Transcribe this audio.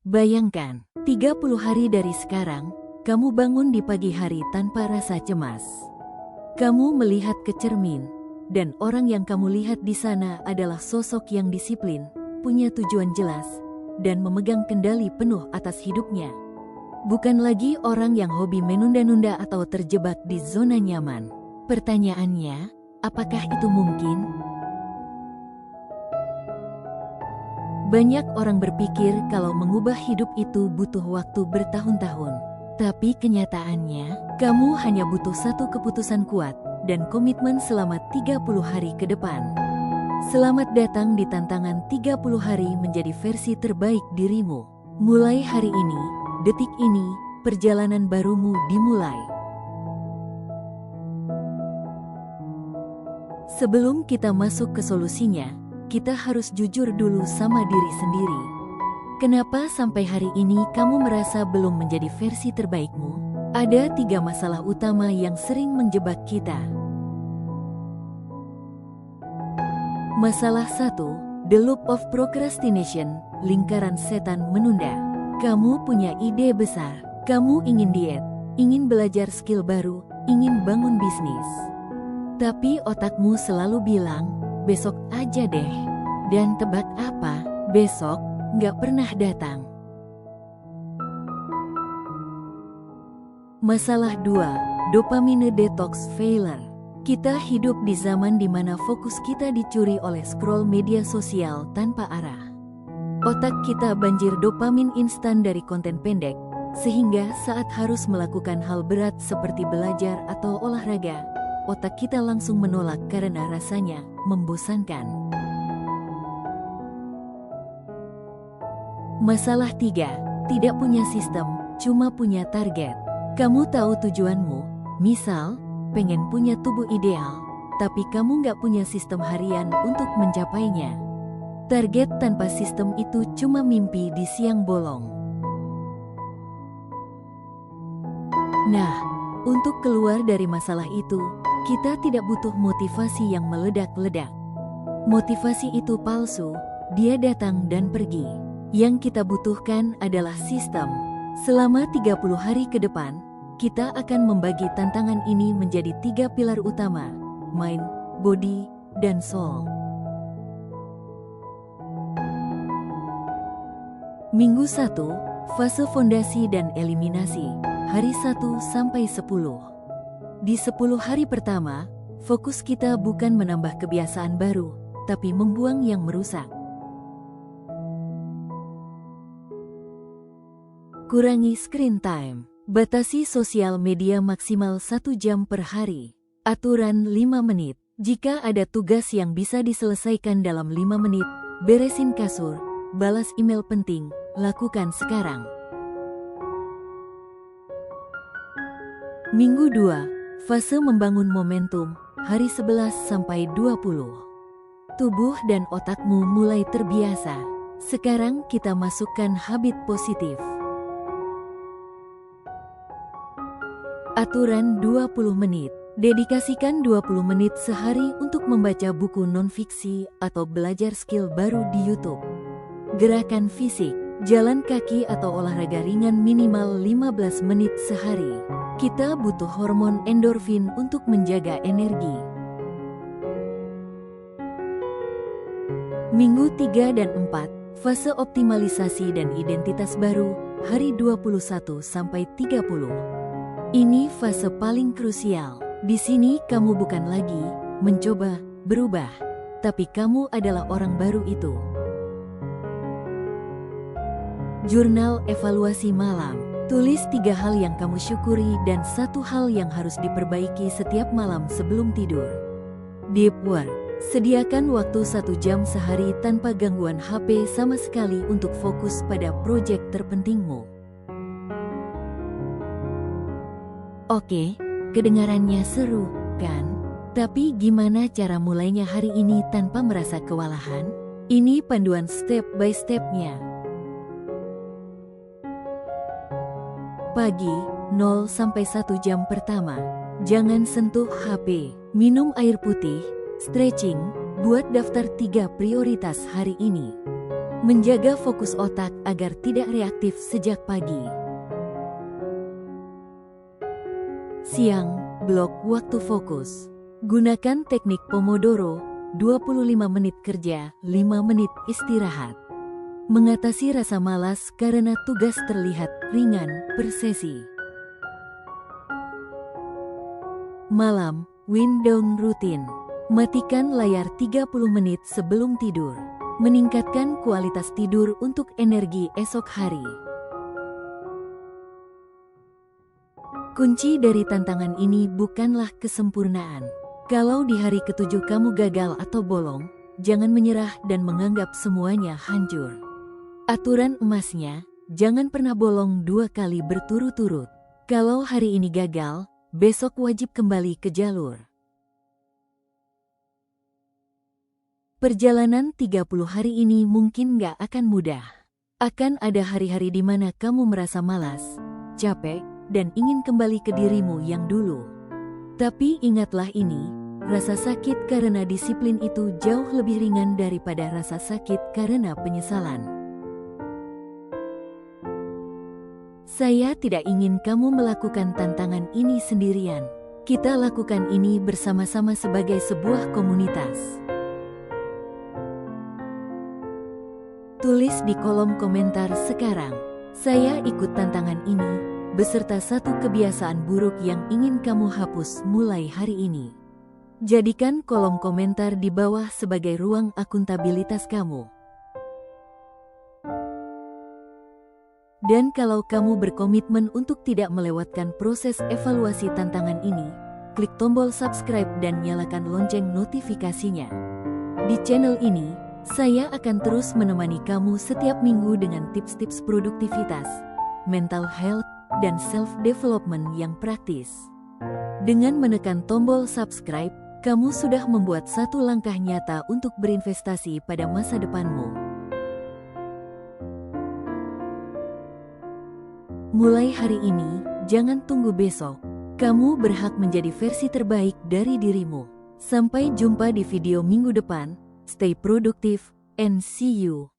Bayangkan, 30 hari dari sekarang, kamu bangun di pagi hari tanpa rasa cemas. Kamu melihat ke cermin, dan orang yang kamu lihat di sana adalah sosok yang disiplin, punya tujuan jelas, dan memegang kendali penuh atas hidupnya. Bukan lagi orang yang hobi menunda-nunda atau terjebak di zona nyaman. Pertanyaannya, apakah itu mungkin? Banyak orang berpikir kalau mengubah hidup itu butuh waktu bertahun-tahun. Tapi kenyataannya, kamu hanya butuh satu keputusan kuat dan komitmen selama 30 hari ke depan. Selamat datang di tantangan 30 hari menjadi versi terbaik dirimu. Mulai hari ini, detik ini, perjalanan barumu dimulai. Sebelum kita masuk ke solusinya, kita harus jujur dulu sama diri sendiri. Kenapa sampai hari ini kamu merasa belum menjadi versi terbaikmu? Ada 3 masalah utama yang sering menjebak kita. Masalah 1, the loop of procrastination, lingkaran setan menunda. Kamu punya ide besar, kamu ingin diet, ingin belajar skill baru, ingin bangun bisnis. Tapi otakmu selalu bilang, besok aja deh. Dan tebak apa? Besok nggak pernah datang. Masalah 2, dopamine detox failure. Kita hidup di zaman di mana fokus kita dicuri oleh scroll media sosial tanpa arah. Otak kita banjir dopamin instan dari konten pendek, sehingga saat harus melakukan hal berat seperti belajar atau olahraga, otak kita langsung menolak karena rasanya membosankan. Masalah 3, tidak punya sistem, cuma punya target. Kamu tahu tujuanmu, misal, pengen punya tubuh ideal, tapi kamu nggak punya sistem harian untuk mencapainya. Target tanpa sistem itu cuma mimpi di siang bolong. Nah, untuk keluar dari masalah itu, kita tidak butuh motivasi yang meledak-ledak. Motivasi itu palsu, dia datang dan pergi. Yang kita butuhkan adalah sistem. Selama 30 hari ke depan, kita akan membagi tantangan ini menjadi 3 pilar utama, mind, body, dan soul. Minggu 1, fase fondasi dan eliminasi, hari 1 sampai 10. Di 10 hari pertama, fokus kita bukan menambah kebiasaan baru, tapi membuang yang merusak. Kurangi screen time. Batasi sosial media maksimal 1 jam per hari. Aturan 5 menit. Jika ada tugas yang bisa diselesaikan dalam 5 menit, beresin kasur, balas email penting, lakukan sekarang. Minggu 2, fase membangun momentum, hari 11 sampai 20. Tubuh dan otakmu mulai terbiasa. Sekarang kita masukkan habit positif. Aturan 20 menit. Dedikasikan 20 menit sehari untuk membaca buku non-fiksi atau belajar skill baru di YouTube. Gerakan fisik, jalan kaki atau olahraga ringan minimal 15 menit sehari. Kita butuh hormon endorfin untuk menjaga energi. Minggu 3 dan 4, fase optimalisasi dan identitas baru, hari 21 sampai 30. Ini fase paling krusial. Di sini kamu bukan lagi mencoba berubah, tapi kamu adalah orang baru itu. Jurnal evaluasi malam. Tulis 3 hal yang kamu syukuri dan 1 hal yang harus diperbaiki setiap malam sebelum tidur. Deep work. Sediakan waktu 1 jam sehari tanpa gangguan HP sama sekali untuk fokus pada proyek terpentingmu. Oke, kedengarannya seru, kan? Tapi gimana cara mulainya hari ini tanpa merasa kewalahan? Ini panduan step by step-nya. Pagi, 0-1 jam pertama. Jangan sentuh HP, minum air putih, stretching, buat daftar 3 prioritas hari ini. Menjaga fokus otak agar tidak reaktif sejak pagi. Siang, blok waktu fokus. Gunakan teknik Pomodoro, 25 menit kerja, 5 menit istirahat. Mengatasi rasa malas karena tugas terlihat ringan per sesi. Malam, wind down rutin. Matikan layar 30 menit sebelum tidur. Meningkatkan kualitas tidur untuk energi esok hari. Kunci dari tantangan ini bukanlah kesempurnaan. Kalau di hari ketujuh kamu gagal atau bolong, jangan menyerah dan menganggap semuanya hancur. Aturan emasnya, jangan pernah bolong 2 kali berturut-turut. Kalau hari ini gagal, besok wajib kembali ke jalur. Perjalanan 30 hari ini mungkin gak akan mudah. Akan ada hari-hari di mana kamu merasa malas, capek, dan ingin kembali ke dirimu yang dulu. Tapi ingatlah ini, rasa sakit karena disiplin itu jauh lebih ringan daripada rasa sakit karena penyesalan. Saya tidak ingin kamu melakukan tantangan ini sendirian. Kita lakukan ini bersama-sama sebagai sebuah komunitas. Tulis di kolom komentar sekarang, saya ikut tantangan ini, beserta 1 kebiasaan buruk yang ingin kamu hapus mulai hari ini. Jadikan kolom komentar di bawah sebagai ruang akuntabilitas kamu. Dan kalau kamu berkomitmen untuk tidak melewatkan proses evaluasi tantangan ini, klik tombol subscribe dan nyalakan lonceng notifikasinya. Di channel ini, saya akan terus menemani kamu setiap minggu dengan tips-tips produktivitas, mental health, dan self-development yang praktis. Dengan menekan tombol subscribe, kamu sudah membuat 1 langkah nyata untuk berinvestasi pada masa depanmu. Mulai hari ini, jangan tunggu besok. Kamu berhak menjadi versi terbaik dari dirimu. Sampai jumpa di video minggu depan. Stay productive and see you.